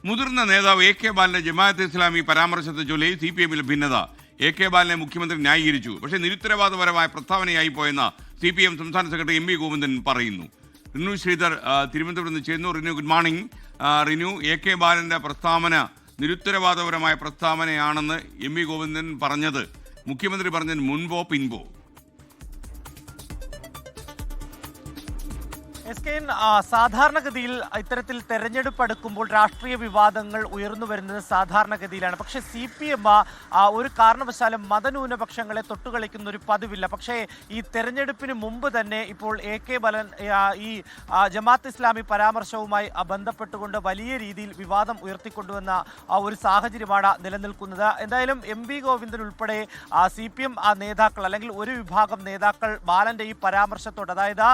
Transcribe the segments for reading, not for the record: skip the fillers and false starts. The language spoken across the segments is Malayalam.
മുതിർന്ന നേതാവ് എ കെ ബാലന്റെ ജമാഅത്തെ ഇസ്ലാമി പരാമർശത്തെ ചൊല്ലി CPM-ൽ ഭിന്നത. എ കെ ബാലനെ മുഖ്യമന്ത്രി ന്യായീകരിച്ചു. പക്ഷേ നിരുത്തരവാദപരമായ പ്രസ്താവനയായി പോയെന്ന് CPM സംസ്ഥാന സെക്രട്ടറി MV ഗോവിന്ദൻ പറയുന്നു. റിനു ശ്രീധർ തിരുവനന്തപുരത്ത് നിന്ന് ചെയ്യുന്നു. Rinu, good morning. Rinu, A K ബാലന്റെ പ്രസ്താവന നിരുത്തരവാദപരമായ പ്രസ്താവനയാണെന്ന് MV ഗോവിന്ദൻ പറഞ്ഞത് മുഖ്യമന്ത്രി പറഞ്ഞതിന് മുൻപോ പിൻപോ? സാധാരണഗതിയിൽ ഇത്തരത്തിൽ തെരഞ്ഞെടുപ്പ് അടുക്കുമ്പോൾ രാഷ്ട്രീയ വിവാദങ്ങൾ ഉയർന്നു വരുന്നത് സാധാരണഗതിയിലാണ്. പക്ഷേ CPM ഒരു കാരണവശാലും മതന്യൂനപക്ഷങ്ങളെ തൊട്ടുകളിക്കുന്ന ഒരു പതിവില്ല. പക്ഷേ ഈ തെരഞ്ഞെടുപ്പിന് മുമ്പ് തന്നെ ഇപ്പോൾ എ കെ ബാലൻ ഈ ജമാഅത്ത് ഇസ്ലാമി പരാമർശവുമായി ബന്ധപ്പെട്ടുകൊണ്ട് വലിയ രീതിയിൽ വിവാദം ഉയർത്തിക്കൊണ്ടുവന്ന ഒരു സാഹചര്യമാണ് നിലനിൽക്കുന്നത്. എന്തായാലും MV ഗോവിന്ദൻ ഉൾപ്പെടെ CPM നേതാക്കൾ അല്ലെങ്കിൽ ഒരു വിഭാഗം നേതാക്കൾ ബാലന്റെ ഈ പരാമർശത്തോട്, അതായത്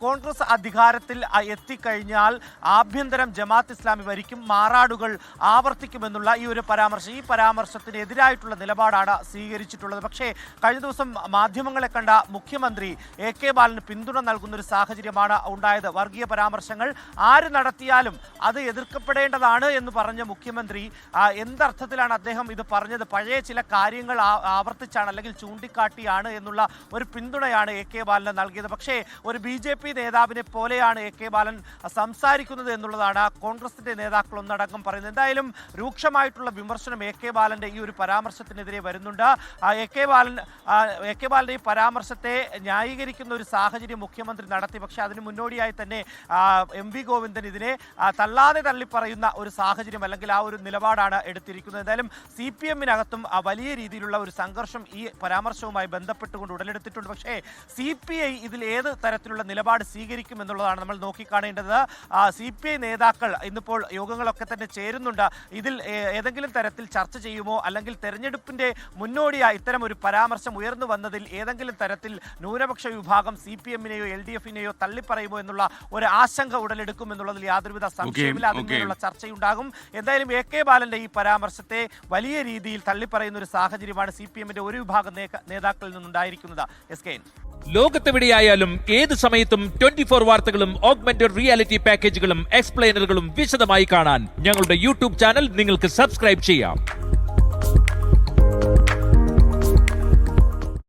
കോൺഗ്രസ് അധികാരത്തിൽ എത്തിക്കഴിഞ്ഞാൽ ആഭ്യന്തരം ജമാഅത്ത് ഇസ്ലാമി ഭരിക്കും, മാറാടുകൾ ആവർത്തിക്കുമെന്നുള്ള ഈ പരാമർശത്തിന് എതിരായിട്ടുള്ള നിലപാടാണ് സ്വീകരിച്ചിട്ടുള്ളത്. പക്ഷേ കഴിഞ്ഞ ദിവസം മാധ്യമങ്ങളെ കണ്ട മുഖ്യമന്ത്രി എ കെ ബാലന് പിന്തുണ നൽകുന്ന ഒരു സാഹചര്യമാണ് ഉണ്ടായത്. വർഗീയ പരാമർശങ്ങൾ ആര് നടത്തിയാലും അത് എതിർക്കപ്പെടേണ്ടതാണ് എന്ന് പറഞ്ഞ മുഖ്യമന്ത്രി എന്തർത്ഥത്തിലാണ് അദ്ദേഹം ഇത് പറഞ്ഞത്? പഴയ ചില കാര്യങ്ങൾ ആവർത്തിച്ചാണ് അല്ലെങ്കിൽ ചൂണ്ടിക്കാട്ടിയാണ് എന്നുള്ള ഒരു പിന്തുണയാണ് എ കെ ബാലന് നൽകിയത്. പക്ഷേ ഒരു BJP നേതാവിനെ പോലെയാണ് എ കെ ബാലൻ സംസാരിക്കുന്നത് എന്നുള്ളതാണ് കോൺഗ്രസിന്റെ നേതാക്കൾ ഒന്നടങ്കം പറയുന്നത്. എന്തായാലും രൂക്ഷമായിട്ടുള്ള വിമർശനം എ കെ ബാലന്റെ ഈ ഒരു പരാമർശത്തിനെതിരെ വരുന്നുണ്ട്. എ കെ ബാലന്റെ ഈ പരാമർശത്തെ ന്യായീകരിക്കുന്ന ഒരു സാഹചര്യം മുഖ്യമന്ത്രി നടത്തി. പക്ഷേ അതിന് മുന്നോടിയായി തന്നെ MV ഗോവിന്ദൻ ഇതിനെ തള്ളാതെ തള്ളിപ്പറയുന്ന ഒരു സാഹചര്യം അല്ലെങ്കിൽ ആ ഒരു നിലപാടാണ് എടുത്തിരിക്കുന്നത്. എന്തായാലും CPM-നകത്തും വലിയ രീതിയിലുള്ള ഒരു സംഘർഷം ഈ പരാമർശവുമായി ബന്ധപ്പെട്ടുകൊണ്ട് ഉടലെടുത്തിട്ടുണ്ട്. പക്ഷേ CPI ഇതിൽ ഏത് തരത്തിലുള്ള നിലപാട് സ്വീകരിക്കും എന്നുള്ളതാണ് നമ്മൾ നോക്കിക്കാണേണ്ടത്. CPI നേതാക്കൾ ഇന്നിപ്പോൾ യോഗങ്ങളൊക്കെ തന്നെ ചേരുന്നുണ്ട്. ഇതിൽ ഏതെങ്കിലും തരത്തിൽ ചർച്ച ചെയ്യുമോ, അല്ലെങ്കിൽ തെരഞ്ഞെടുപ്പിന്റെ മുന്നോടിയായി ഇത്തരം ഒരു പരാമർശം ഉയർന്നു വന്നതിൽ ഏതെങ്കിലും തരത്തിൽ ന്യൂനപക്ഷ വിഭാഗം CPM-നെയോ LDF-നെയോ തള്ളിപ്പറയുമോ എന്നുള്ള ഒരു ആശങ്ക ഉടലെടുക്കും എന്നുള്ളതിൽ യാതൊരുവിധ സംശയമില്ല. അതിനുള്ള ചർച്ചയുണ്ടാകും. എന്തായാലും എ കെ ബാലന്റെ ഈ പരാമർശത്തെ വലിയ രീതിയിൽ തള്ളിപ്പറയുന്ന ഒരു സാഹചര്യമാണ് CPM-ന്റെ ഒരു വിഭാഗം നേതാക്കളിൽ നിന്നുണ്ടായിരിക്കുന്നത്. ലോകത്തെവിടെയായാലും ഏത് സമയത്തും 24 വാർത്തകളും ഓഗ്മെന്റഡ് റിയാലിറ്റി പാക്കേജുകളും എക്സ്പ്ലെയിനറുകളും വിശദമായി കാണാൻ ഞങ്ങളുടെ YouTube ചാനൽ നിങ്ങൾക്ക് സബ്സ്ക്രൈബ് ചെയ്യാം.